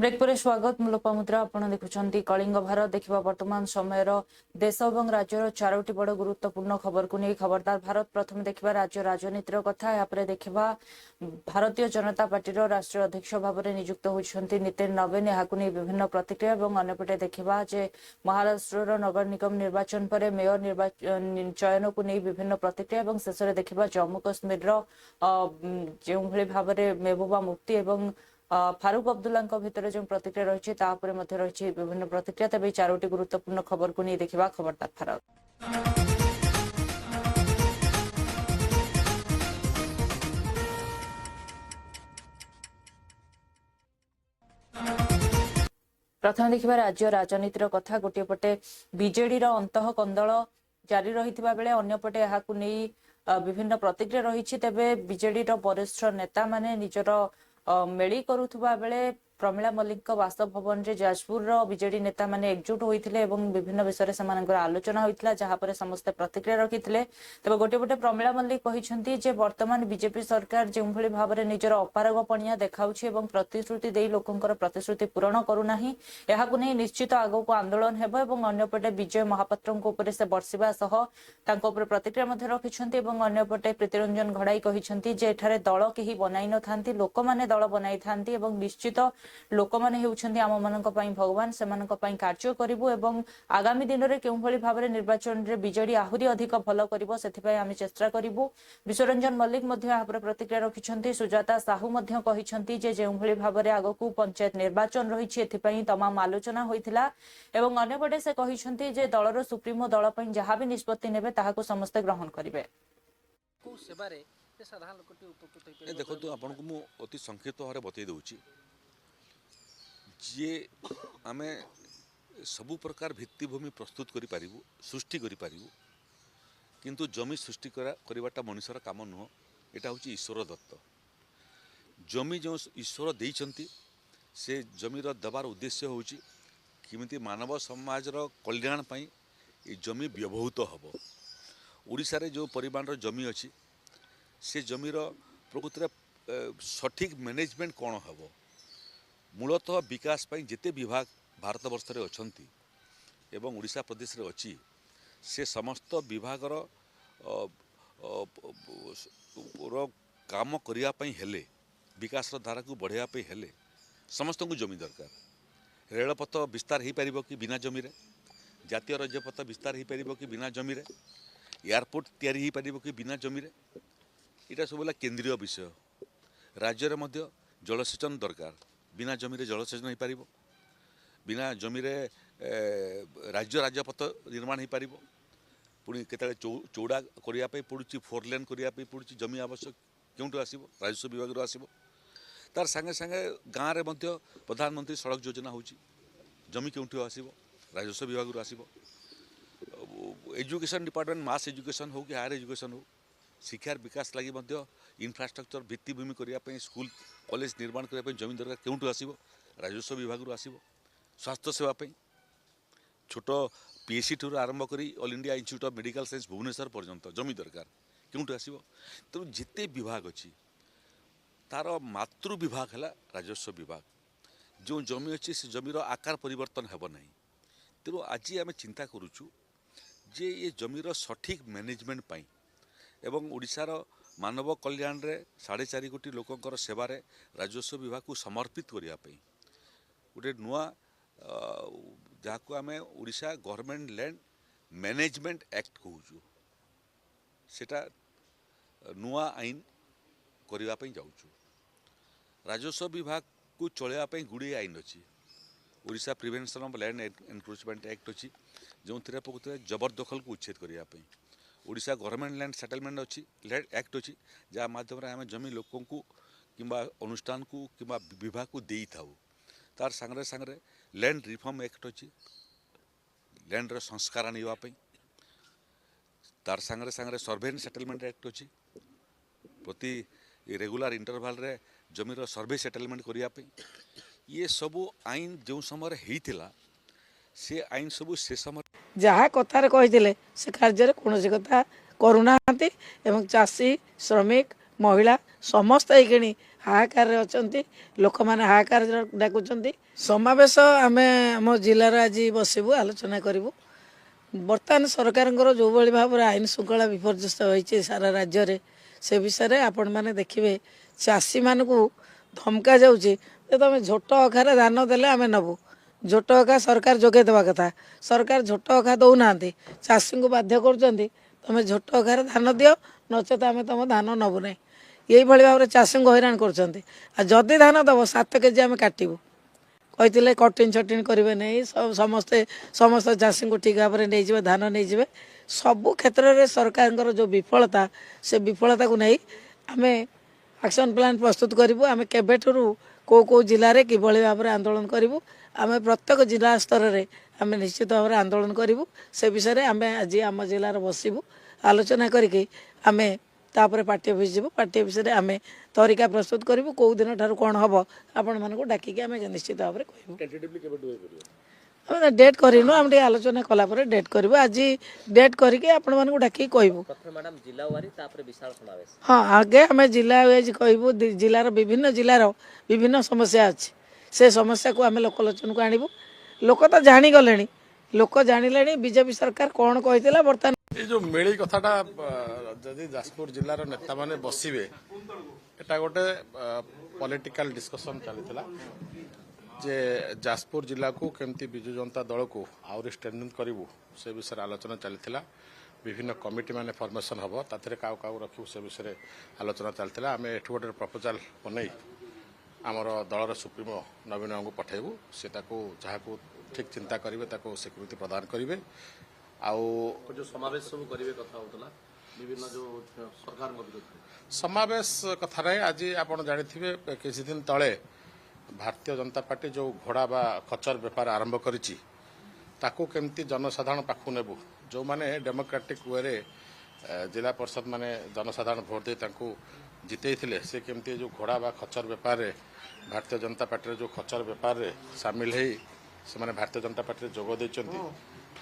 Break पर स्वागत मु लोपामुद्रा आपण देखुछंती कलिंग भारत देखिबा वर्तमान समय देश और राज्यर चारोटी बड़ गुरुत्वपूर्ण खबर को नहीं खबरदार भारत प्रथम देखिबा राज्य राजनीतिर कथा यापर देखिबा भारतीय जनता पार्टी राष्ट्रीय अध्यक्ष भाव में नियुक्त होती नितिन नवीन यहाँ विभिन्न प्रतिक्रिया और अन्यपटे देखिबा जे महाराष्ट्र नगर निगम निर्वाचन पर मेयर चयन को नहीं विभिन्न प्रतिक्रिया और शेष में देखिबा जम्मू काश्मीर जो भाव में महबूबा मुफ्ती और फारूक अब्दुल्ला भितर जो प्रतिक्रिया रही रही विभिन्न प्रतिक्रिया तेज चारोटी गुरुत्वपूर्ण खबर को नहीं देखा खबरदार भारत। प्रथम देखा राज्य राजनीतिर कथा गोटे पटे बीजेडी अंतः कंदल जारी रही बेले अंपटे यहाँ विभिन्न प्रतिक्रिया रही तेज बीजेडी वरिष्ठ नेता माने निजर मेली करुवा बेले प्रमिला मल्लिक बासभवन में जाजपुर बीजेडी नेता माने एकजुट होते विभिन्न विषय से आलोचना होता जहाँपर समस्ते प्रतिक्रिया रखी तेज गोटे पटे प्रमिला मल्लिक कहते वर्तमान बीजेपी सरकार जो भाव में निजर अपारग पणिया देखा प्रतिश्रुति दे लोकंर प्रतिश्रुति पूरण करूना नहीं निश्चित आग को आंदोलन होब अंपटे विजय महापात्र से बर्षिबा सह प्रतिक्रिया रखिंट अंपटे प्रीतिरंजन घड़ाई कहते दल कहीं बनाई न था लोक मैंने दल बनाई था निश्चित लोक मैंने आम मान भगवान से कार्य करूँ आगामी दिन में क्यों भाव में निर्वाचन में बीजेडी आहरी अधिक भल कर चेष्टा करूँ। विश्वरंजन मल्लिक प्रतिक्रिया रखिंट सुजाता साहू कहते जो भाव में आग को पंचायत निर्वाचन रही तमाम आलोचना होता अंपटे से कहते दलर सुप्रीमो दल जहाँ भी निष्पत्ति ने समस्ते ग्रहण करेंगे। देखो आपन को मु अति संक्षिप्त भाव बतई दूची जे आमे सबु प्रकार भित्तिभूमि प्रस्तुत करि पारिबु सृष्टि करि पारिबु किंतु जमी सृष्टि करवाटा मनुष्यर काम नुह एटा होची ईश्वर दत्त जमी जो ईश्वर देइचंती से जमीर दबार उद्देश्य होची किमिति मानव समाजर कल्याण पई ए जमी व्यवहृत हबो। ओडिसा रे जो परिमाण रो जमी अछि से जमीर प्रकृति सठिक मैनेजमेंट कौन हम मूलतः विकास पाई जिते विभाग भारत वर्ष रे अछंती एवं उड़ीसा प्रदेश रे अछि से समस्त विभागर काम करिया पई हेले विकास धारा को बढ़ाया पई हेले समस्त को जमी दरकार। रेलपथ विस्तार हो पारिबो कि बिना जमी रे, जातीय राजपथ विस्तार हो पारिबो कि बिना जमी रे, एयरपोर्ट तैयारी हो पारिबो कि बिना जमी रे, इटा सब केंद्रीय विषय। राज्य रे मध्य जलसेचन दरकार बिना जमी रे जलसेचन हो पारिबो, बिना जमी रे राज्य राजपथ निर्माण हो पारिबो, पुणी केतले चौड़ा करिया पे पड़ुची 4 लेन करिया पे पड़ुची जमी आवश्यक क्योंटू आसीबो राजस्व विभाग रो आसीबो। तार संगे संगे गाँव रे मध्य प्रधानमंत्री सड़क योजना होची जमी क्योंटू आसीबो राजस्व विभाग रो आसीबो। एजुकेशन डिपार्टमेंट मास एजुकेशन हो कि हायर एजुकेशन हो शिक्षार विकास लगी इंफ्रास्ट्रक्चर भित्तिभूमि करने स्कूल कॉलेज निर्माण करने जमी दरकार क्योंटू आसीबो राजस्व विभाग रू आसीबो। स्वास्थ्य सेवाई छोट पीएचसी ठूर आरंभ करी All India Institute of Medical Science Bhubaneswar पर्यंत जमी दरकार क्योंटू आसीबो। तेणु जिते विभाग अच्छी तार मातृ विभाग है राजस्व विभाग जो जमी अच्छी से जमीर आकार परिवर्तन हेब ना। तेणु आज आम चिंता करुचु जे ये जमीर सठिक मैनेजमेंट पाई एवं ओडिशार मानव कल्याण रे 4.5 कोटी लोकंकर सेवारे राजस्व विभाग को समर्पित करने गोटे नुआ जहाँ को आम Odisha government land management act कहूँ सेटा नुआ आईन करने जाऊँ। राजस्व विभाग को चलवाई गुड़े आईन अच्छी Odisha prevention of land encroachment act अच्छी जो प्रकृति जबरदखल को उच्छेद करने ओडिशा गवर्नमेंट लैंड सेटलमेंट अच्छी लैंड एक्ट अच्छी जहाँ माध्यम आम जमी लोक किंबा अनुष्ठान को किंबा विभाग को दे था। तार सांगरे सांगरे लैंड रिफॉर्म एक्ट अच्छी लैंड रो संस्कार आने तार सांगरे सांगरे सर्वे एंड सेटलमेंट एक्ट अच्छी प्रति रेगुलर इंटरवाल रे जमीर सर्वे सेटलमेंट करने ये सबू आईन जो समय होता से आईन सबू से समय जहाँ कथार कही से कार्य कौन कथा करूना चाषी श्रमिक महिला समस्त ये ହାହାକାରରେ ଅଛନ୍ତି, ଲୋକମାନେ ହାହାକାର ଡାକୁଛନ୍ତି। ସମାବେଶ ଆମେ ଆମ ଜିଲ୍ଲାର ଆଜି ବସିବୁ, ଆଲୋଚନା କରିବୁ। ବର୍ତ୍ତମାନ ସରକାରଙ୍କର ଯେଉଁଭଳି ଭାବରେ ଆଇନ ଶୃଙ୍ଖଳା ବିପର୍ଯ୍ୟସ୍ତ ହୋଇଛି ସାରା ରାଜ୍ୟରେ, ସେ ବିଷୟରେ ଆପଣମାନେ ଦେଖିବେ ଚାଷୀମାନଙ୍କୁ ଧମକା ଯାଉଛି ଯେ ତୁମେ ଝୋଟ ଅଖାରେ ଧାନ ଦେଲେ ଆମେ ନେବୁ। ଝୋଟ ଅଖା ସରକାର ଯୋଗାଇ ଦେବା କଥା, ସରକାର ଝୋଟ ଅଖା ଦେଉନାହାନ୍ତି, ଚାଷୀଙ୍କୁ ବାଧ୍ୟ କରୁଛନ୍ତି ତୁମେ ଝୋଟ ଅଖାରେ ଧାନ ଦିଅ, ନଚେତ ଆମେ ତୁମ ଧାନ ନେବୁ ନାହିଁ। ଏଇଭଳି ଭାବରେ ଚାଷୀଙ୍କୁ ହଇରାଣ କରୁଛନ୍ତି। ଆଉ ଯଦି ଧାନ ଦେବ 7 କେଜି ଆମେ କାଟିବୁ କହିଥିଲେ, କଟିଂ ଛଟିଂ କରିବେ ନାହିଁ, ସମସ୍ତ ଚାଷୀଙ୍କୁ ଠିକ୍ ଭାବରେ ନେଇଯିବେ, ଧାନ ନେଇଯିବେ। ସବୁ କ୍ଷେତ୍ରରେ ସରକାରଙ୍କର ଯେଉଁ ବିଫଳତା, ସେ ବିଫଳତାକୁ ନେଇ ଆମେ ଆକ୍ସନ୍ ପ୍ଲାନ୍ ପ୍ରସ୍ତୁତ କରିବୁ। ଆମେ କେବେଠାରୁ କେଉଁ ଜିଲ୍ଲାରେ କିଭଳି ଭାବରେ ଆନ୍ଦୋଳନ କରିବୁ, ଆମେ ପ୍ରତ୍ୟେକ ଜିଲ୍ଲା ସ୍ତରରେ ଆମେ ନିଶ୍ଚିତ ଭାବରେ ଆନ୍ଦୋଳନ କରିବୁ। ସେ ବିଷୟରେ ଆମେ ଆଜି ଆମ ଜିଲ୍ଲାରେ ବସିବୁ, ଆଲୋଚନା କରିକି ଆମେ ତାପରେ ପାର୍ଟି ଅଫିସ୍ ଯିବୁ। ପାର୍ଟି ଅଫିସ୍ରେ ଆମେ ତରିକା ପ୍ରସ୍ତୁତ କରିବୁ, କେଉଁ ଦିନ ଠାରୁ କ'ଣ ହେବ ଆପଣମାନଙ୍କୁ ଡାକିକି ଆମେ ନିଶ୍ଚିତ ଭାବରେ କହିବୁ। ଆମେ ଡେଟ୍ କରିନୁ, ଆମେ ଟିକେ ଆଲୋଚନା କଲା ପରେ ଡେଟ୍ କରିବୁ। ଆଜି ଡେଟ୍ କରିକି ଆପଣମାନଙ୍କୁ ଡାକିକି କହିବୁ। ହଁ, ଆଗେ ଆମେ ଜିଲ୍ଲା ୱାଇଜ୍ କହିବୁ। ଜିଲ୍ଲାର ବିଭିନ୍ନ ସମସ୍ୟା ଅଛି, ସେ ସମସ୍ୟାକୁ ଆମେ ଲୋକଲୋଚନକୁ ଆଣିବୁ। ଲୋକ ତ ଜାଣିଗଲେଣି, ଲୋକ ଜାଣିଲେଣି ବିଜେପି ସରକାର କ'ଣ କହିଥିଲା। ବର୍ତ୍ତମାନ এই যে মেଳି কথাটা যদি যাজপুর জেলার নেতা মানে বসিবে, এটা গোটে পলিটিকাল ডিসকসন চালিଥିଲା যে যাজপুর জেলাକୁ কেমতি বিজু জনতা দলକୁ আହୁରି ଷ୍ଟ୍ରେନ୍ଥେନ୍ କରିବୁ ସେ ବିଷୟରେ ଆଲୋଚନା ଚାଲିଥିଲା। ବିଭିନ୍ନ କମିଟି ମାନେ ଫର୍ମେସନ୍ ହେବ, ତାଥିରେ କାହାକୁ କାହାକୁ ରଖିବୁ ସେ ବିଷୟରେ ଆଲୋଚନା ଚାଲିଥିଲା। ଆମେ ଏଠୁ ଗୋଟେ ପ୍ରପୋଜାଲ ବନେଇ ଆମର ଦଳର ସୁପ୍ରିମୋ ନବୀନ ବାବୁଙ୍କୁ ପଠାଇବୁ। ସେ ତାକୁ ଯାହାକୁ ଠିକ୍ ଚିନ୍ତା କରିବେ ତାକୁ ସ୍ୱୀକୃତି ପ୍ରଦାନ କରିବେ। ଆଉ ସମାବେଶ ସବୁ କରିବେ କଥା ହଉଥିଲା ବିଭିନ୍ନ ଯୋଉ ସରକାରଙ୍କ ବିରୁଦ୍ଧରେ ସମାବେଶ କଥା ନାହିଁ। ଆଜି ଆପଣ ଜାଣିଥିବେ କିଛି ଦିନ ତଳେ ଭାରତୀୟ ଜନତା ପାର୍ଟି ଯେଉଁ ଘୋଡ଼ା ବା ଖଚର ବେପାର ଆରମ୍ଭ କରିଛି, ତାକୁ କେମିତି ଜନସାଧାରଣ ପାଖକୁ ନେବୁ। ଯେଉଁମାନେ ଡେମୋକ୍ରାଟିକ୍ ୱେରେ ଜିଲ୍ଲା ପରିଷଦ ମାନେ ଜନସାଧାରଣ ଭୋଟ ଦେଇ ତାଙ୍କୁ ଜିତେଇଥିଲେ, ସେ କେମିତି ଯେଉଁ ଘୋଡ଼ା ବା ଖଚର ବେପାରରେ ଭାରତୀୟ ଜନତା ପାର୍ଟିର ଯେଉଁ ଖଚର ବେପାରରେ ସାମିଲ ହେଇ ସେମାନେ ଭାରତୀୟ ଜନତା ପାର୍ଟିରେ ଯୋଗ ଦେଇଛନ୍ତି।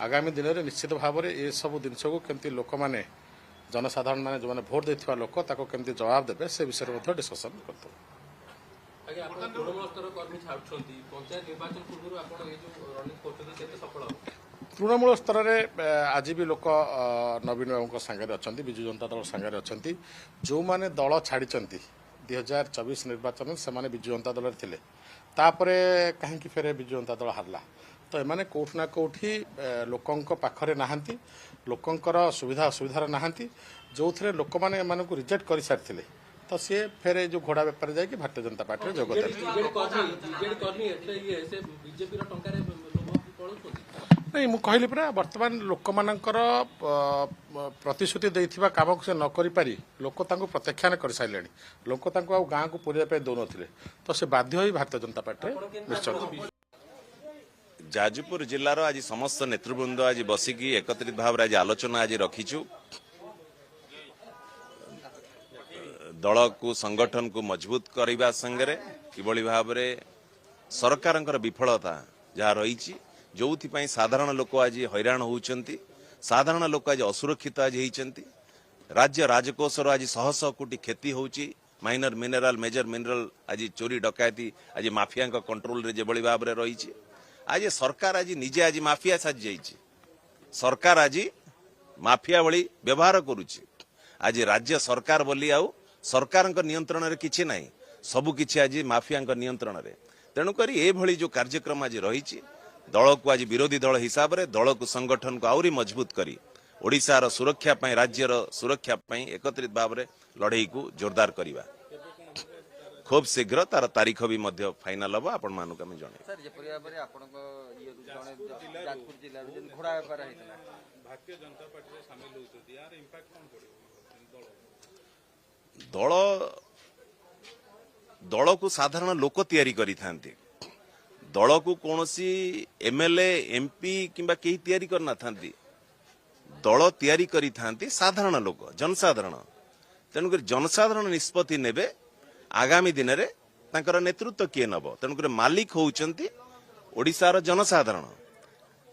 ଆଗାମୀ ଦିନରେ ନିଶ୍ଚିତ ଭାବରେ ଏସବୁ ଜିନିଷକୁ କେମିତି ଲୋକମାନେ ଜନସାଧାରଣ ମାନେ ଯେଉଁମାନେ ଭୋଟ ଦେଇଥିବା ଲୋକ ତାକୁ କେମିତି ଜବାବ ଦେବେ ସେ ବିଷୟରେ ମଧ୍ୟ ଡିସ୍କସନ୍ କରିଦେବୁ। ଆଜ୍ଞା, ଆପଣ ତୃଣମୂଳ ସ୍ତର କର୍ମୀ ଛାଡୁଛନ୍ତି, ପଞ୍ଚାୟତ ନିର୍ବାଚନ ପୂର୍ବରୁ ଆପଣ ଏ ଯୋଉ ରନିଂ କରୁଛନ୍ତି କେତେ ସଫଳ ହେବ? ତୃଣମୂଳ ସ୍ତରରେ ଆଜି ବି ଲୋକ ନବୀନ ବାବୁଙ୍କ ସାଙ୍ଗରେ ଅଛନ୍ତି, ବିଜୁ ଜନତା ଦଳ ସାଙ୍ଗରେ ଅଛନ୍ତି। ଯେଉଁମାନେ ଦଳ ଛାଡ଼ିଛନ୍ତି 2024 ନିର୍ବାଚନରେ ସେମାନେ ବିଜୁ ଜନତା ଦଳରେ ଥିଲେ, ତାପରେ କାହିଁକି ଫେରେ ବିଜୁ ଜନତା ଦଳ ହାରିଲା। ତ ଏମାନେ କେଉଁଠି ନା କେଉଁଠି ଲୋକଙ୍କ ପାଖରେ ନାହାନ୍ତି, ଲୋକଙ୍କର ସୁବିଧା ଅସୁବିଧାରେ ନାହାନ୍ତି, ଯେଉଁଥିରେ ଲୋକମାନେ ଏମାନଙ୍କୁ ରିଜେକ୍ଟ କରିସାରିଥିଲେ। ତ ସିଏ ଫେରେ ଯେଉଁ ଘୋଡ଼ା ବେପାରରେ ଯାଇକି ଭାରତୀୟ ଜନତା ପାର୍ଟିରେ ଯୋଗ ଦେଲେ। ନାଇଁ, ମୁଁ କହିଲି ପରା, ବର୍ତ୍ତମାନ ଲୋକମାନଙ୍କର ପ୍ରତିଶ୍ରୁତି ଦେଇଥିବା କାମକୁ ସେ ନ କରିପାରି ଲୋକ ତାଙ୍କୁ ପ୍ରତ୍ୟାଖ୍ୟାନ କରିସାରିଲେଣି। ଲୋକ ତାଙ୍କୁ ଆଉ ଗାଁକୁ ପୁରିବା ପାଇଁ ଦେଉନଥିଲେ, ତ ସେ ବାଧ୍ୟ ହୋଇ ଭାରତୀୟ ଜନତା ପାର୍ଟିରେ ନିଶ୍ଚୟ। ଯାଜପୁର ଜିଲ୍ଲାର ଆଜି ସମସ୍ତ ନେତୃବୃନ୍ଦ ଆଜି ବସିକି ଏକତ୍ରିତ ଭାବରେ ଆଜି ଆଲୋଚନା ଆଜି ରଖିଛୁ। ଦଳକୁ ସଂଗଠନକୁ ମଜବୁତ କରିବା ସାଙ୍ଗରେ କିଭଳି ଭାବରେ ସରକାରଙ୍କର ବିଫଳତା ଯାହା ରହିଛି, ଯୋଉଥିପାଇଁ ସାଧାରଣ ଲୋକ ଆଜି ହଇରାଣ ହେଉଛନ୍ତି, ସାଧାରଣ ଲୋକ ଆଜି ଅସୁରକ୍ଷିତ ଆଜି ହେଇଛନ୍ତି। ରାଜ୍ୟ ରାଜକୋଷର ଆଜି ଶହ ଶହ କୋଟି କ୍ଷତି ହେଉଛି। ମାଇନର ମିନେରାଲ ମେଜର ମିନେରାଲ ଆଜି ଚୋରି ଡକାୟତି ଆଜି ମାଫିଆଙ୍କ କଣ୍ଟ୍ରୋଲରେ ଯେଭଳି ଭାବରେ ରହିଛି। ଆଜି ସରକାର ଆଜି ନିଜେ ଆଜି ମାଫିଆ ସାଜିଯାଇଛି। ସରକାର ଆଜି ମାଫିଆ ଭଳି ବ୍ୟବହାର କରୁଛି। ଆଜି ରାଜ୍ୟ ସରକାର ବୋଲି ଆଉ ସରକାରଙ୍କ ନିୟନ୍ତ୍ରଣରେ କିଛି ନାହିଁ, ସବୁକିଛି ଆଜି ମାଫିଆଙ୍କ ନିୟନ୍ତ୍ରଣରେ। ତେଣୁକରି ଏଭଳି ଯେଉଁ କାର୍ଯ୍ୟକ୍ରମ ଆଜି ରହିଛି, ଦଳକୁ ଆଜି ବିରୋଧୀ ଦଳ ହିସାବରେ ଦଳକୁ ସଂଗଠନକୁ ଆହୁରି ମଜବୁତ କରି ଓଡ଼ିଶାର ସୁରକ୍ଷା ପାଇଁ, ରାଜ୍ୟର ସୁରକ୍ଷା ପାଇଁ ଏକତ୍ରିତ ଭାବରେ ଲଢ଼େଇକୁ ଜୋରଦାର କରିବା। ଖୁବ୍ ଶୀଘ୍ର ତାର ତାରିଖ ବି ମଧ୍ୟ ଫାଇନାଲ ହେବ, ଆପଣମାନଙ୍କୁ ଆମେ ଜଣାଇବୁ। ଦଳକୁ ସାଧାରଣ ଲୋକ ତିଆରି କରିଥାନ୍ତି। ଦଳକୁ କୌଣସି ଏମଏଲଏ ଏମପି କିମ୍ବା କେହି ତିଆରି କରିନଥାନ୍ତି। ଦଳ ତିଆରି କରିଥାନ୍ତି ସାଧାରଣ ଲୋକ, ଜନସାଧାରଣ। ତେଣୁକରି ଜନସାଧାରଣ ନିଷ୍ପତ୍ତି ନେବେ ଆଗାମୀ ଦିନରେ ତାଙ୍କର ନେତୃତ୍ୱ କିଏ ନେବ। ତେଣୁକରି ମାଲିକ ହେଉଛନ୍ତି ଓଡ଼ିଶାର ଜନସାଧାରଣ।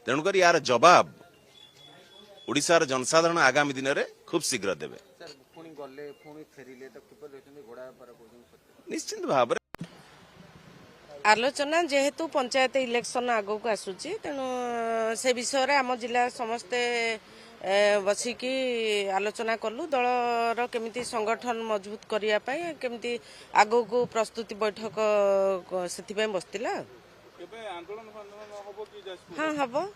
ତେଣୁକରି ୟାର ଜବାବ ଓଡ଼ିଶାର ଜନସାଧାରଣ ଆଗାମୀ ଦିନରେ ଖୁବ୍ ଶୀଘ୍ର ଦେବେ। निश्चित भाव आलोचना जेहेतु पंचायत इलेक्शन आगक आसूची तेणु से विषय आम जिला समस्ते बसिकी आलोचना कलु दलर केमिति संगठन मजबूत करने केमिति आगक प्रस्तुति बैठक से बसला हाँ हम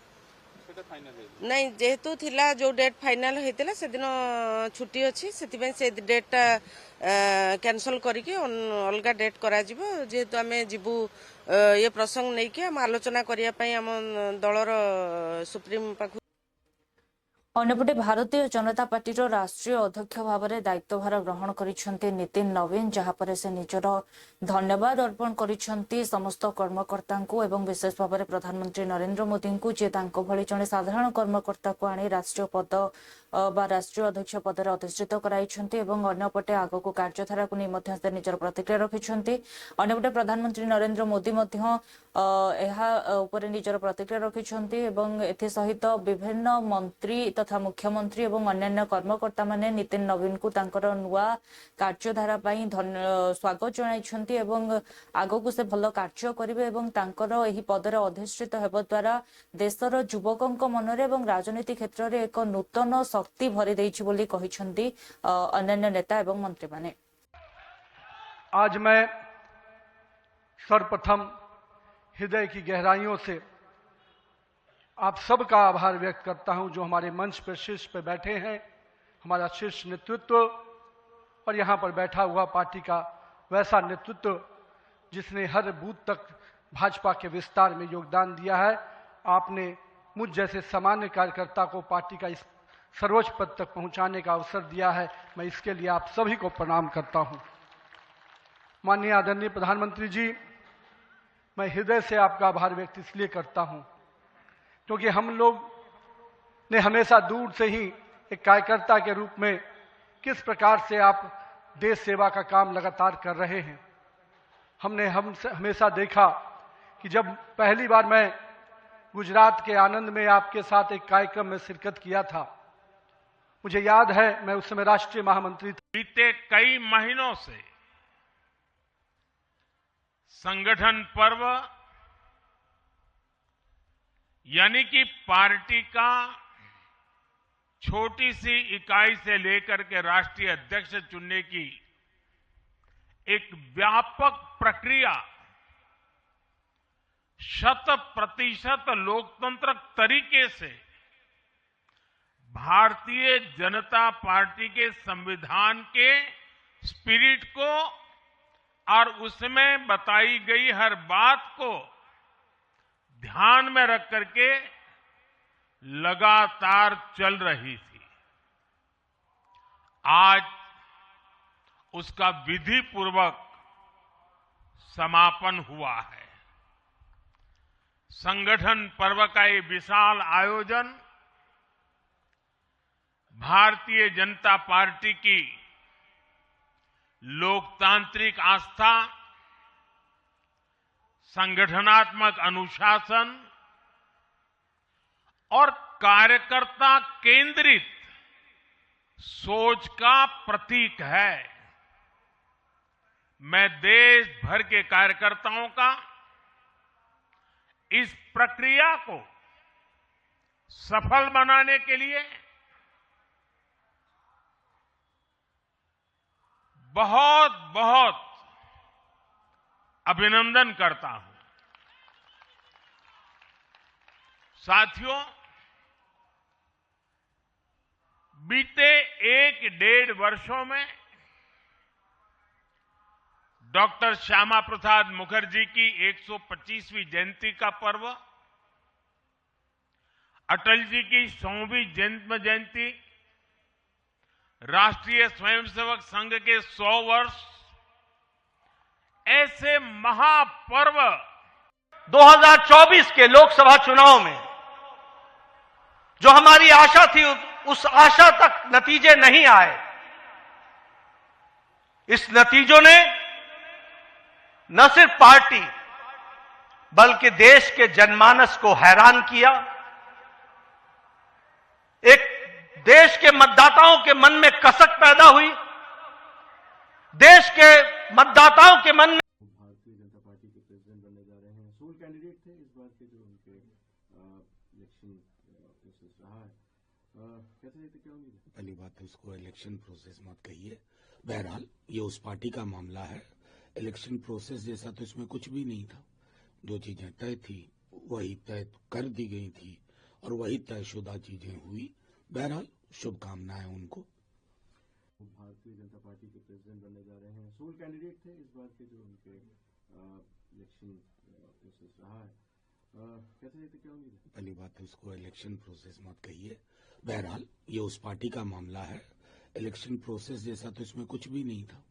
नहीं जेहेतु थिला जो डेट फाइनल होता से दिन छुट्टी अच्छी से डेटा कैंसल करके अलग डेट करा जेहेतु आम जीवु ये प्रसंग नहीं कि आम आलोचना करने आम दलर सुप्रीम पाख अन्यपटे भारतीय जनता पार्टी राष्ट्रीय अध्यक्ष भाव में दायित्वभार ग्रहण करिसेंती नितिन नवीन जहाँपर से निजर धन्यवाद अर्पण करिसेंती समस्त कर्मकर्ता एवं विशेष भाव में प्रधानमंत्री नरेंद्र मोदी को जे भली जड़े साधारण कर्मकर्ता को आनी राष्ट्रीय पद बा राष्ट्रीय अध्यक्ष पदर अधिष्ठित कराइछंती एवं अन्यपटे आगक कार्यधारा को नहीं से निजर प्रतिक्रिया रखिछंती। अन्यपटे प्रधानमंत्री नरेंद्र मोदी उपर निजर प्रतिक्रिया रखिछंती एवं एथि सहित विभिन्न मंत्री तथा मुख्यमंत्री एवं अन्यान्य कर्मकर्ता माने नितिन नवीन को तांकर नुआ कार्यधारा पई स्वागत जणाइछंती एवं आगक से भल कार्य करिवे एवं तांकर एही पदर अधिष्ठित हेबा द्वारा देशर युवकक मनरे एवं राजनीति क्षेत्र में एक नूतन शक्ति भरी देइछि बोली कहिछंती अन्यान्य नेता एवं मंत्री माने। आज मैं सर्वप्रथम हृदय की गहराइयों से आप सबका आभार व्यक्त करता हूं जो हमारे मंच पर शीर्ष पर बैठे हैं, हमारा शीर्ष नेतृत्व और यहां पर बैठा हुआ पार्टी का वैसा नेतृत्व जिसने हर बूथ तक भाजपा के विस्तार में योगदान दिया है। आपने मुझ जैसे सामान्य कार्यकर्ता को पार्टी का इस सर्वोच्च पद तक पहुंचाने का अवसर दिया है। मैं इसके लिए आप सभी को प्रणाम करता हूं। माननीय आदरणीय प्रधानमंत्री जी, मैं हृदय से आपका आभार व्यक्त इसलिए करता हूं क्योंकि हम लोग ने हमेशा दूर से ही एक कार्यकर्ता के रूप में किस प्रकार से आप देश सेवा का काम लगातार कर रहे हैं। हमने हमेशा देखा कि जब पहली बार मैं गुजरात के आनंद में आपके साथ एक कार्यक्रम में शिरकत किया था, मुझे याद है मैं उस समय राष्ट्रीय महामंत्री था। बीते कई महीनों से संगठन पर्व यानी कि पार्टी का छोटी सी इकाई से लेकर के राष्ट्रीय अध्यक्ष चुनने की एक व्यापक प्रक्रिया 100% लोकतंत्र तरीके से भारतीय जनता पार्टी के संविधान के स्पिरिट को और उसमें बताई गई हर बात को ध्यान में रख करके लगातार चल रही थी। आज उसका विधि पूर्वक समापन हुआ है। संगठन पर्व का ये विशाल आयोजन भारतीय जनता पार्टी की लोकतांत्रिक आस्था, संगठनात्मक अनुशासन और कार्यकर्ता केंद्रित सोच का प्रतीक है। मैं देश भर के कार्यकर्ताओं का इस प्रक्रिया को सफल बनाने के लिए बहुत बहुत अभिनंदन करता हूं। साथियों, बीते 1-1.5 वर्षों में डॉक्टर श्यामा प्रसाद मुखर्जी की 125वीं जयंती का पर्व, अटल जी की 100वीं जन्म जयंती, राष्ट्रीय स्वयंसेवक संघ के 100 वर्ष, ऐसे महापर्व 2024 के लोकसभा चुनाव में जो हमारी आशा थी उस आशा तक नतीजे नहीं आए। इस नतीजों ने न सिर्फ पार्टी बल्कि देश के जनमानस को हैरान किया। एक देश के मतदाताओं के मन में कसक पैदा हुई देश के मतदाताओं के मन में भारतीय जनता पार्टी के प्रेसिडेंट बनने जा रहे हैं, सोल कैंडिडेट थे इस बार के जो उनके इलेक्शन प्रोसेस रहा है, कैसे रहते, क्या उम्मीद है? पहली बात तो उसको इलेक्शन प्रोसेस मत कहिए। बहरहाल ये उस पार्टी का मामला है। इलेक्शन प्रोसेस जैसा तो इसमें कुछ भी नहीं था। जो चीजें तय थी वही तय कर दी गई थी और वही तयशुदा चीजें हुई। बहरहाल शुभकामनाएं उनको। भारतीय जनता पार्टी के प्रेसिडेंट बनने जा रहे हैं, सोल कैंडिडेट थे इस बार के जो उनके इलेक्शन प्रोसेस रहा है, कैसे रहते, क्या उम्मीद है? पहली बात तो उसको इलेक्शन प्रोसेस मत कहिए। बहरहाल ये उस पार्टी का मामला है। इलेक्शन प्रोसेस जैसा तो इसमें कुछ भी नहीं था।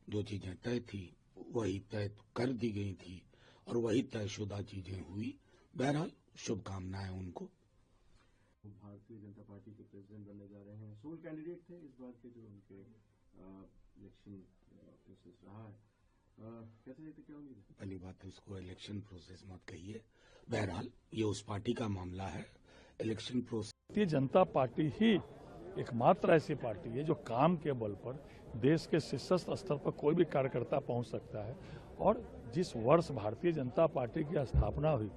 जो चीजें तय थी वही तय कर दी गई थी और वही तयशुदा चीजें हुई। बहरहाल शुभकामनाएं उनको। भारतीय जनता पार्टी के प्रेसिडेंट बनने जा रहे हैं, सोल कैंडिडेट थे इस बार के जो उनके इलेक्शन प्रोसेस रहा है, कैसे रहते, क्या उम्मीद है? पहली बात तो उसको इलेक्शन प्रोसेस मत कहिए। बहरहाल ये उस पार्टी का मामला है। Election process Bharatiya Janata party ही एकमात्र ऐसी पार्टी है जो काम के बल पर देश के शीर्षस्थ स्तर पर कोई भी कार्यकर्ता पहुंच सकता है। और जिस वर्ष भारतीय जनता पार्टी की स्थापना हुई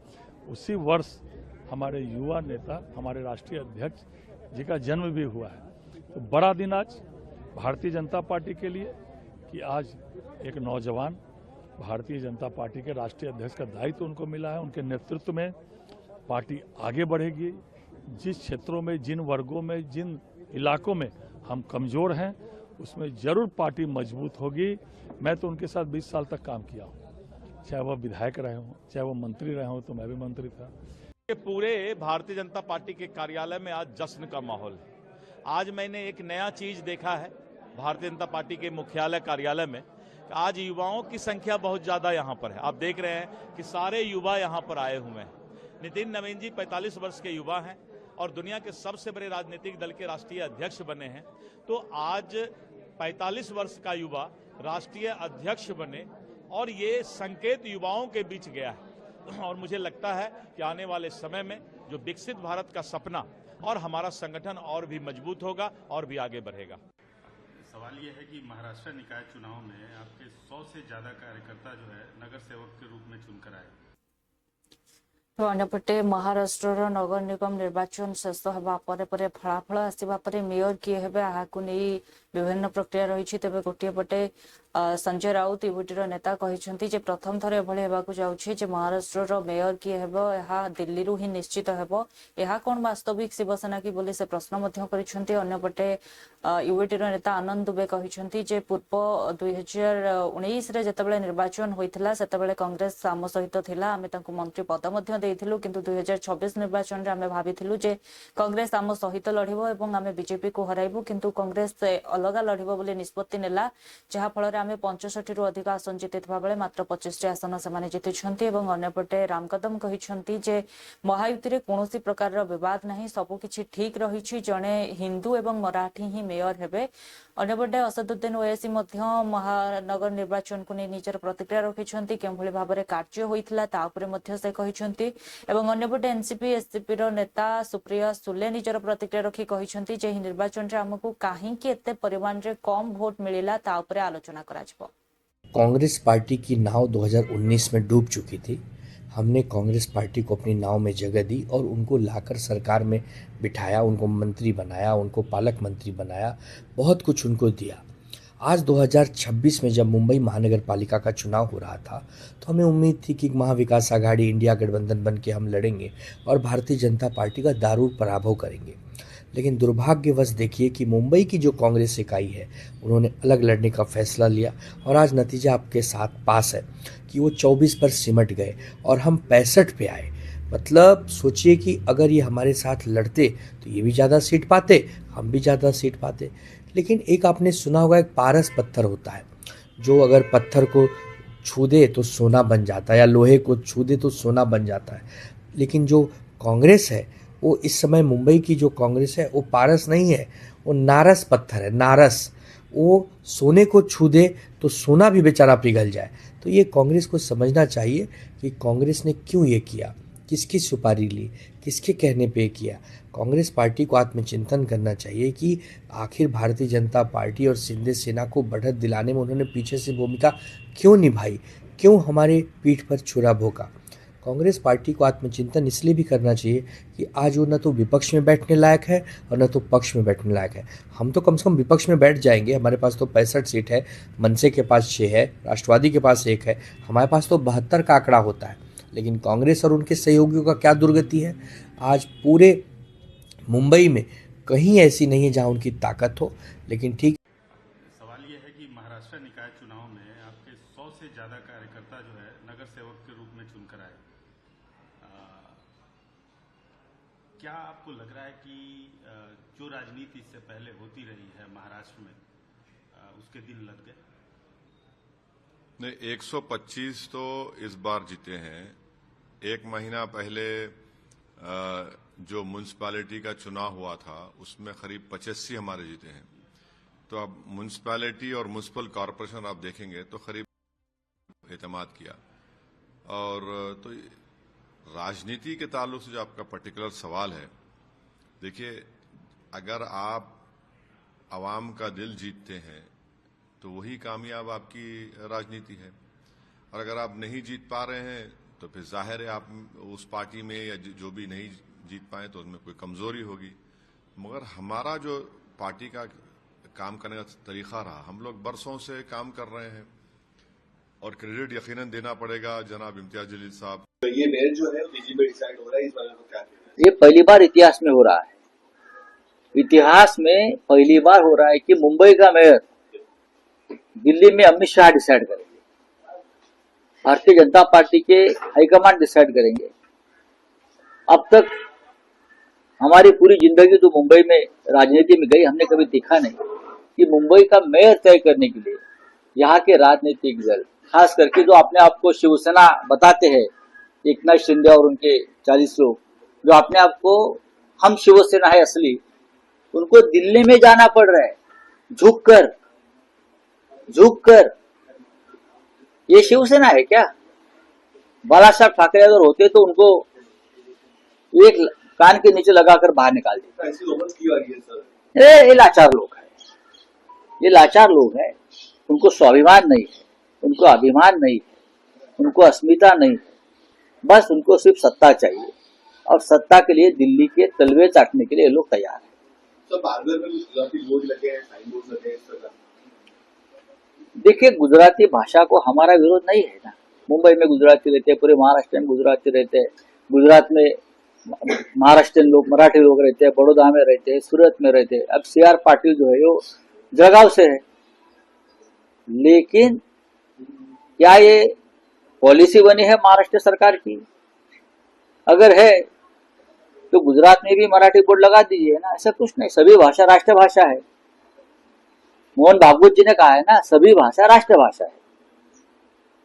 उसी वर्ष हमारे युवा नेता, हमारे राष्ट्रीय अध्यक्ष जी का जन्म भी हुआ है। तो बड़ा दिन आज भारतीय जनता पार्टी के लिए कि आज एक नौजवान भारतीय जनता पार्टी के राष्ट्रीय अध्यक्ष का दायित्व उनको मिला है। उनके नेतृत्व में पार्टी आगे बढ़ेगी। जिस क्षेत्रों में, जिन वर्गों में, जिन इलाकों में हम कमजोर हैं उसमें जरूर पार्टी मजबूत होगी। मैं तो उनके साथ 20 साल तक काम किया हूँ, चाहे वह विधायक रहे हों, चाहे वो मंत्री रहे हों, तो मैं भी मंत्री था। पूरे भारतीय जनता पार्टी के कार्यालय में आज जश्न का माहौल है। आज मैंने एक नया चीज देखा है भारतीय जनता पार्टी के मुख्यालय कार्यालय में। आज युवाओं की संख्या बहुत ज्यादा यहाँ पर है। आप देख रहे हैं कि सारे युवा यहाँ पर आए हुए हैं। नितिन नवीन जी 45 वर्ष के युवा हैं और दुनिया के सबसे बड़े राजनीतिक दल के राष्ट्रीय अध्यक्ष बने हैं। तो आज 45 वर्ष का युवा राष्ट्रीय अध्यक्ष बने और ये संकेत युवाओं के बीच गया है। और मुझे लगता है कि आने वाले समय में जो विकसित भारत का सपना और हमारा संगठन और भी मजबूत होगा और भी आगे बढ़ेगा। सवाल ये है कि महाराष्ट्र निकाय चुनाव में आपके 100 से ज्यादा कार्यकर्ता जो है नगर सेवक के रूप में चुनकर आए। तो अन्यपटे महाराष्ट्र नगर निगम निर्वाचन शेष होगा फलाफल आसवा मेयर किए हेबे आहाकु नहीं विभिन्न प्रक्रिया रही। तेज गोटे पटे संजय राउत यूटीर नेता कहते जे प्रथम थर एभली हेबाकु जाउछि जे महाराष्ट्र मेयर किए हेबो एहा दिल्ली रु ही निश्चित हेबो। एहा कोन वास्तविक शिवसेना की बोली से प्रश्न मध्य करिसेंती। अन्यपटे यूटीर नेता आनंद दुबे कहते जे पूर्व 2019 रे जेतेबेले निर्वाचन होइथिला सेतेबेले कांग्रेस आम सहित थिला। आमे तांकु मंत्री पद मध्य देइथिलु किंतु 2026 निर्वाचन रे आमे भाबिथिलु जे कांग्रेस आम सहित लढिबो एवं आमे बीजेपी को हराइबु किंतु कांग्रेस अलग लढिबो बोली निष्पत्ति नेला जहा फल आमे 65 रु अधिक आसन जितिथिबा बेले मात्र 25 आसन सेमाने जितिछंती। एवं अन्यपटे राम कदम कहिसंती जे महायुति रे कोनोसी प्रकार रो विवाद नाही, सब किछि ठीक रहिछि, जणे हिंदू एवं मराठी ही मेयर हेबे। अन्यपटे असदुद्दीन ओवैसी मध्य महानगर निर्वाचन को निजर प्रतिक्रिया रखिछंती केभली भाबरे कार्य होइथिला ता उपरे मध्य से कहिछंती। एवं अन्यपटे एनसीपी एससीपी रो नेता सुप्रिया सुले निजर प्रतिक्रिया रखि कहिछंती जे निर्वाचन रे हमकु काहे कि एते परिमाण रे कम वोट मिलिला ता उपरे आलोचना कराजिबो। कांग्रेस पार्टी की नाव 2019 में डूब चुकी थी। हमने कांग्रेस पार्टी को अपनी नाव में जगह दी और उनको लाकर सरकार में बिठाया, उनको मंत्री बनाया, उनको पालक मंत्री बनाया, बहुत कुछ उनको दिया। आज 2026 में जब मुंबई महानगर पालिका का चुनाव हो रहा था तो हमें उम्मीद थी कि महाविकास आघाड़ी इंडिया गठबंधन बन के हम लड़ेंगे और भारतीय जनता पार्टी का दारुण पराभव करेंगे। लेकिन दुर्भाग्यवश देखिए कि मुंबई की जो कांग्रेस इकाई है उन्होंने अलग लड़ने का फैसला लिया और आज नतीजा आपके साथ पास है कि वो 24 पर सिमट गए और हम 65 पे आए। मतलब सोचिए कि अगर ये हमारे साथ लड़ते तो ये भी ज़्यादा सीट पाते, हम भी ज़्यादा सीट पाते। लेकिन एक आपने सुना होगा, एक पारस पत्थर होता है जो अगर पत्थर को छू दे तो सोना बन जाता है या लोहे को छू दे तो सोना बन जाता है। लेकिन जो कांग्रेस है वो इस समय मुंबई की जो कांग्रेस है वो पारस नहीं है, वो नारस पत्थर है, नारस। वो सोने को छू दे तो सोना भी बेचारा पिघल जाए। तो ये कांग्रेस को समझना चाहिए कि कांग्रेस ने क्यों ये किया किसकी सुपारी ली, किसके कहने पे किया। कांग्रेस पार्टी को आत्मचिंतन करना चाहिए कि आखिर भारतीय जनता पार्टी और शिंदे सेना को बढ़त दिलाने में उन्होंने पीछे से भूमिका क्यों निभाई, क्यों हमारे पीठ पर छुरा भोंका। कांग्रेस पार्टी को आत्मचिंतन इसलिए भी करना चाहिए कि आज वो न तो विपक्ष में बैठने लायक है और न तो पक्ष में बैठने लायक है। हम तो कम से कम विपक्ष में बैठ जाएंगे, हमारे पास तो 65 सीट है, मनसे के पास 6 है, राष्ट्रवादी के पास 1 है, हमारे पास तो 72 का आंकड़ा होता है। लेकिन कांग्रेस और उनके सहयोगियों का क्या दुर्गति है। आज पूरे मुंबई में कहीं ऐसी नहीं है जहां उनकी ताकत हो। लेकिन ठीक सवाल यह है कि महाराष्ट्र निकाय चुनाव में आपके 100 से ज़्यादा कार्यकर्ता जो है नगर सेवक के रूप में चुनकर आए। क्या आपको लग रहा है कि जो राजनीति इससे पहले होती रही है महाराष्ट्र में उसके दिन लग गए? नहीं, 125 तो इस बार जीते हैं। 1 महीना पहले जो म्यूनसिपैलिटी का चुनाव हुआ था उसमें करीब 85 हमारे जीते हैं। तो अब म्यूनसिपैलिटी और म्यूनसिपल कॉरपोरेशन आप देखेंगे तो करीब एतमाद किया। और तो राजनीति के ताल्लुक से जो आपका पर्टिकुलर सवाल है, देखिए अगर आप आवाम का दिल जीतते हैं तो वही कामयाब आपकी राजनीति है। और अगर आप नहीं जीत पा रहे हैं तो फिर जाहिर है आप उस पार्टी में या जो भी नहीं जीत पाए तो उसमें कोई कमजोरी होगी। मगर हमारा जो पार्टी का काम करने का तरीका रहा, हम लोग बरसों से काम कर रहे हैं और क्रेडिट यकीनन देना पड़ेगा जनाब इम्तियाज जलील साहब। तो ये मेयर जो है बीजेपी में डिसाइड हो रहा है, इस बारे में क्या कहना है? ये पहली बार इतिहास में हो रहा है। इतिहास में पहली बार हो रहा है कि मुंबई का मेयर दिल्ली में अमित शाह डिसाइड करेंगे, भारतीय जनता पार्टी के हाईकमांड डिसाइड करेंगे। अब तक हमारी पूरी जिंदगी जो मुंबई में राजनीति में गई, हमने कभी देखा नहीं कि मुंबई का मेयर तय करने के लिए यहाँ के राजनीतिक दल, खास करके जो अपने आप को शिवसेना बताते हैं, एकनाथ शिंदे और उनके 40 लोग जो अपने आप को हम शिवसेना है असली, उनको दिल्ली में जाना पड़ रहा है झुककर। ये शिवसेना है क्या? बाला साहब ठाकरे अगर होते तो उनको एक कान के नीचे लगाकर बाहर निकाल देते। ऐसी नौबत क्यों आ रही है सर? ये लाचार लोग हैं, ये लाचार लोग हैं। उनको स्वाभिमान नहीं है, उनको अभिमान नहीं है, उनको अस्मिता नहीं है। बस उनको सिर्फ सत्ता चाहिए और सत्ता के लिए दिल्ली के तलवे चाटने के लिए लोग तैयार हैं। तो बारगर में गुजराती बोर्ड लगे हैं, साइन बोर्ड लगे हैं, इस तरह। देखिए, गुजराती भाषा को हमारा विरोध नहीं है ना। मुंबई में गुजराती रहते हैं, पूरे महाराष्ट्र में गुजराती रहते हैं, गुजरात में महाराष्ट्रियन लोग, मराठी लोग रहते हैं, बड़ौदा में रहते हैं, सूरत में रहते हैं। अब CR पाटिल जो है वो जलगांव से है। लेकिन क्या ये पॉलिसी बनी है महाराष्ट्र सरकार की? अगर है तो गुजरात में भी मराठी बोर्ड लगा दीजिए ना। ऐसा कुछ नहीं, सभी भाषा राष्ट्रभाषा है। मोहन भागवत जी ने कहा है ना, सभी भाषा राष्ट्रभाषा है।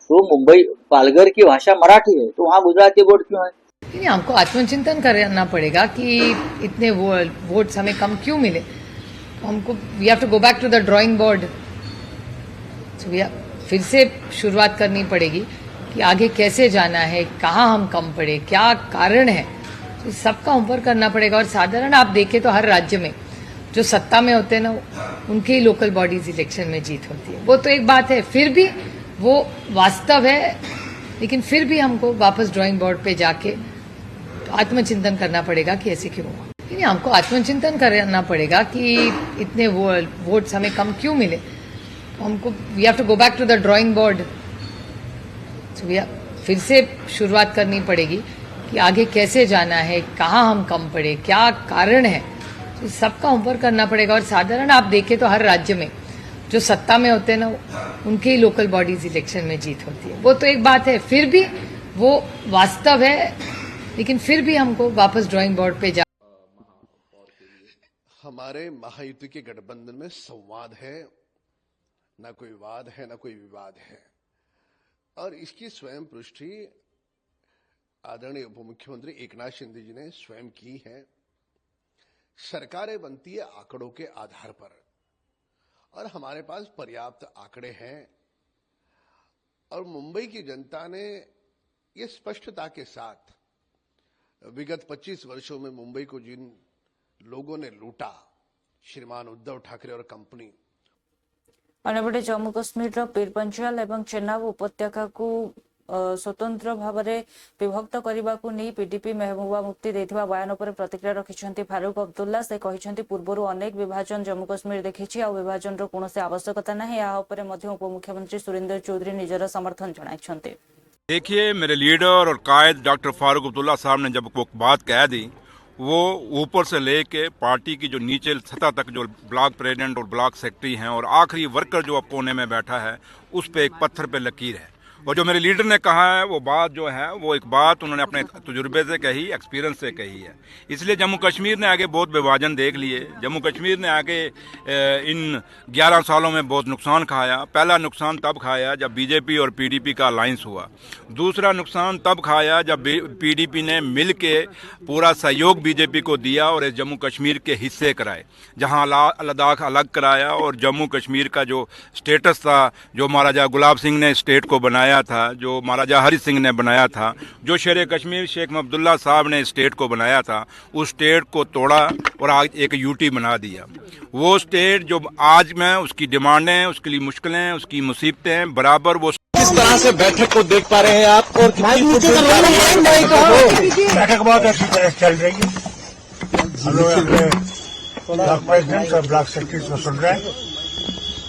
तो मुंबई पालघर की भाषा मराठी है, तो वहां गुजराती बोर्ड क्यों है? नहीं, हमको आत्मचिंतन करना पड़ेगा कि इतने वोट्स हमें कम क्यों मिले। हमको we have to go back to the drawing board. फिर से शुरुआत करनी पड़ेगी कि आगे कैसे जाना है, कहाँ हम कम पड़े, क्या कारण है। तो सबका ऊपर करना पड़ेगा। और साधारण आप देखें तो हर राज्य में जो सत्ता में होते हैं ना, उनके ही लोकल बॉडीज इलेक्शन में जीत होती है। वो तो एक बात है, फिर भी वो वास्तव है। लेकिन फिर भी हमको वापस ड्राइंग बोर्ड पे जाके आत्मचिंतन करना पड़ेगा कि ऐसे क्यों हुआ। नहीं, हमको आत्मचिंतन करना पड़ेगा कि इतने वोट्स हमें कम क्यों मिले। हमको we have to go back to the drawing board. फिर से शुरुआत करनी पड़ेगी कि आगे कैसे जाना है, कहाँ हम कम पड़े, क्या कारण है। तो सबका ऊपर करना पड़ेगा। और साधारण आप देखें तो हर राज्य में जो सत्ता में होते हैं ना, उनके ही लोकल बॉडीज इलेक्शन में जीत होती है। वो तो एक बात है, फिर भी वो वास्तव है। लेकिन फिर भी हमको वापस ड्राइंग बोर्ड पे जा। हमारे महायुति के गठबंधन में संवाद है, ना कोई वाद है, ना कोई विवाद है। और इसकी स्वयं पुष्टि आदरणीय उप मुख्यमंत्री एकनाथ शिंदे जी ने स्वयं की है। सरकारें बनती है आंकड़ों के आधार पर, और हमारे पास पर्याप्त आंकड़े हैं। और मुंबई की जनता ने ये स्पष्टता के साथ विगत 25 वर्षों में मुंबई को जिन लोगों ने लूटा, श्रीमान उद्धव ठाकरे और कंपनी। अन्यपटे जम्मू कश्मीर पीरपंचाल और चेनाब उपत्यका को स्वतंत्र भाव में विभक्त करने को नहीं पीडीपी महबूबा मुफ्ती देथिबा बयान पर प्रतिक्रिया रखिछन्ति फारूक अब्दुल्ला। से कहिछन्ति पूर्वरु अनेक विभाजन जम्मू कश्मीर देखिछि आ विभाजन रो कोनोसी आवश्यकता नहीं। या ऊपर मध्य उपमुख्यमंत्री सुरेंद्र चौधरी निजर समर्थन जणाइछन्ति। देखिए, मेरे लीडर और कायद डॉक्टर फारूक अब्दुल्ला साहब ने जब वो बात कह दी, वो ऊपर से लेके पार्टी की जो नीचे सतह तक जो ब्लॉक प्रेसिडेंट और ब्लॉक सेक्रेटरी हैं और आखिरी वर्कर जो अब कोने में बैठा है, उस पे एक पत्थर पे लकीर है। और जो मेरे लीडर ने कहा है वो बात जो है वो एक बात उन्होंने अपने तजुर्बे से कही, एक्सपीरियंस से कही है। इसलिए जम्मू कश्मीर ने आगे बहुत विभाजन देख लिए। जम्मू कश्मीर ने आगे इन 11 सालों में बहुत नुकसान खाया। पहला नुकसान तब खाया जब बीजेपी और पीडीपी का अलायंस हुआ। दूसरा नुकसान तब खाया जब पीडीपी ने मिल के पूरा सहयोग बीजेपी को दिया और इस जम्मू कश्मीर के हिस्से कराए, जहाँ लद्दाख अलग कराया और जम्मू कश्मीर का जो स्टेटस था, जो महाराजा गुलाब सिंह ने स्टेट को बनाया था, जो महाराजा हरि सिंह ने बनाया था, जो शेर कश्मीर शेख अब्दुल्ला साहब ने स्टेट को बनाया था, उस स्टेट को तोड़ा और आज एक यूटी बना दिया। वो स्टेट जो आज में उसकी डिमांडें, उसके लिए मुश्किलें, उसकी मुसीबतें बराबर वो किस तरह से बैठक को देख पा रहे हैं आप? और बैठक बहुत अच्छी तरह चल रही है। हम लोग अपने ब्लॉक प्रेसिडेंट और ब्लॉक सेक्रेटरी को सुन रहे हैं,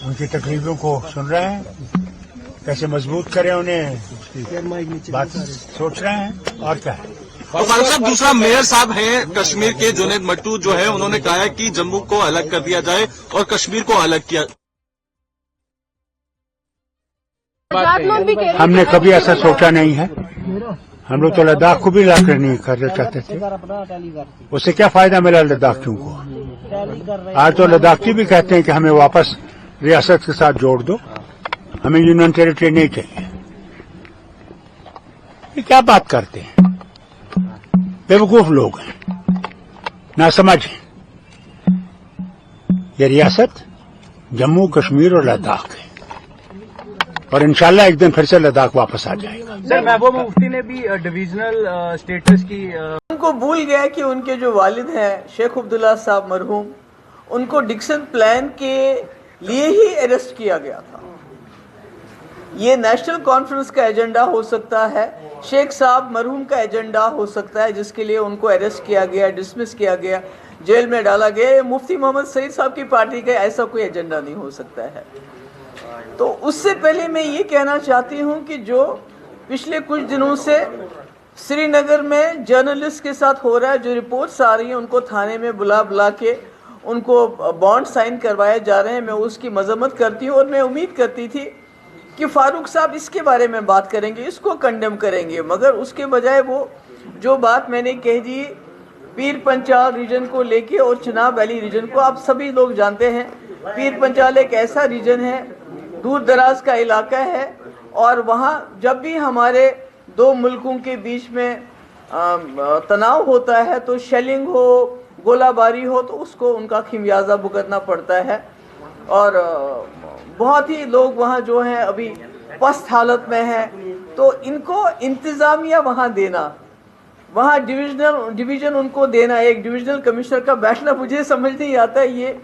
उनकी तकलीफों को सुन रहे हैं, कैसे मजबूत करें उन्हें, उसकी बात सोच रहे हैं। और क्या है? और फारूक साहब, दूसरा मेयर साहब हैं कश्मीर के, जुनैद मट्टू जो है, उन्होंने कहा है कि जम्मू को अलग कर दिया जाए और कश्मीर को अलग किया। हमने कभी ऐसा सोचा नहीं है। हम लोग तो लद्दाख को भी अलग नहीं करना चाहते थे। उससे क्या फायदा मिला लद्दाखियों को? आज तो लद्दाखी भी कहते हैं कि हमें वापस रियासत के साथ जोड़ दो, हमें यूनियन टेरिटरी नहीं चाहिए। ये क्या बात करते हैं? बेवकूफ लोग हैं, ना समझ हैं। ये रियासत जम्मू कश्मीर और लद्दाख है और इंशाल्लाह एक दिन फिर से लद्दाख वापस आ जाएगा। सर, महबूबा मुफ्ती ने भी डिविजनल स्टेटस की उनको भूल गया कि उनके जो वालिद हैं शेख अब्दुल्ला साहब मरहूम, उनको डिक्सन प्लान के लिए ही अरेस्ट किया गया था। ये नेशनल कॉन्फ्रेंस का एजेंडा हो सकता है, शेख साहब मरहूम का एजेंडा हो सकता है, जिसके लिए उनको अरेस्ट किया गया, डिसमिस किया गया, जेल में डाला गया। मुफ्ती मोहम्मद सईद साहब की पार्टी का ऐसा कोई एजेंडा नहीं हो सकता है। तो उससे पहले मैं ये कहना चाहती हूँ कि जो पिछले कुछ दिनों से श्रीनगर में जर्नलिस्ट के साथ हो रहा है, जो रिपोर्ट्स आ रही हैं, उनको थाने में बुला के उनको बॉन्ड साइन करवाए जा रहे हैं, मैं उसकी मजम्मत करती हूँ। और मैं उम्मीद करती थी कि फारूक साहब इसके बारे में बात करेंगे, इसको कंडेम करेंगे, मगर उसके बजाय वो जो बात मैंने कह दी पीर पंचाल रीजन को लेके और चनाब वैली रीजन को, आप सभी लोग जानते हैं पीर पंचाल एक ऐसा रीजन है, दूर दराज का इलाका है, और वहाँ जब भी हमारे दो मुल्कों के बीच में तनाव होता है तो शेलिंग हो, गोलाबारी हो, तो उसको उनका खिमियाजा भुगतना पड़ता है। और बहुत ही लोग वहाँ जो हैं अभी पस्त हालत में हैं। तो इनको इंतज़ामिया वहाँ देना, वहाँ डिवीज़न उनको देना, एक डिविजनल कमिश्नर का बैठना, मुझे समझ नहीं आता ये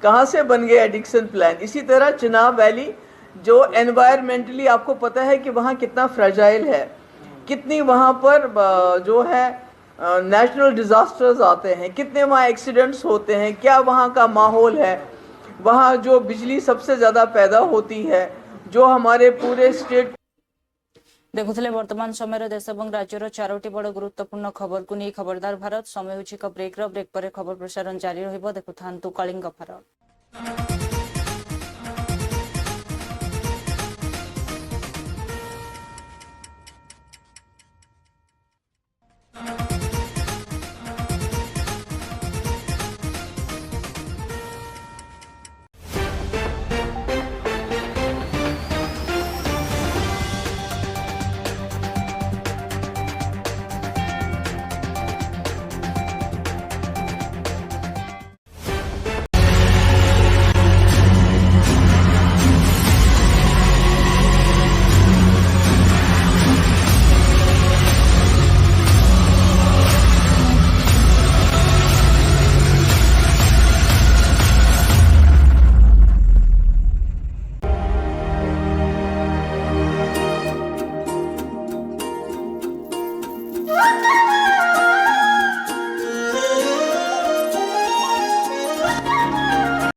कहाँ से बन गया डिक्सन प्लान। इसी तरह चिनाब वैली जो एनवायरमेंटली आपको पता है कि वहाँ कितना फ्रेजाइल है, कितनी वहाँ पर जो है नेचुरल डिजास्टर्स आते हैं, कितने वहाँ एक्सीडेंट्स होते हैं, क्या वहाँ का माहौल है, वहाँ जो बिजली सबसे ज़्यादा पैदा होती है, जो हमारे पूरे स्टेट। देखुले वर्तमान समय देश और राज्यर 4टी बड़ गुरुत्वपूर्ण खबर को नहीं खबरदार भारत। समय होछि ब्रेक पर खबर प्रसारण जारी रहिबो। देखुथांतु कलिंग भारत।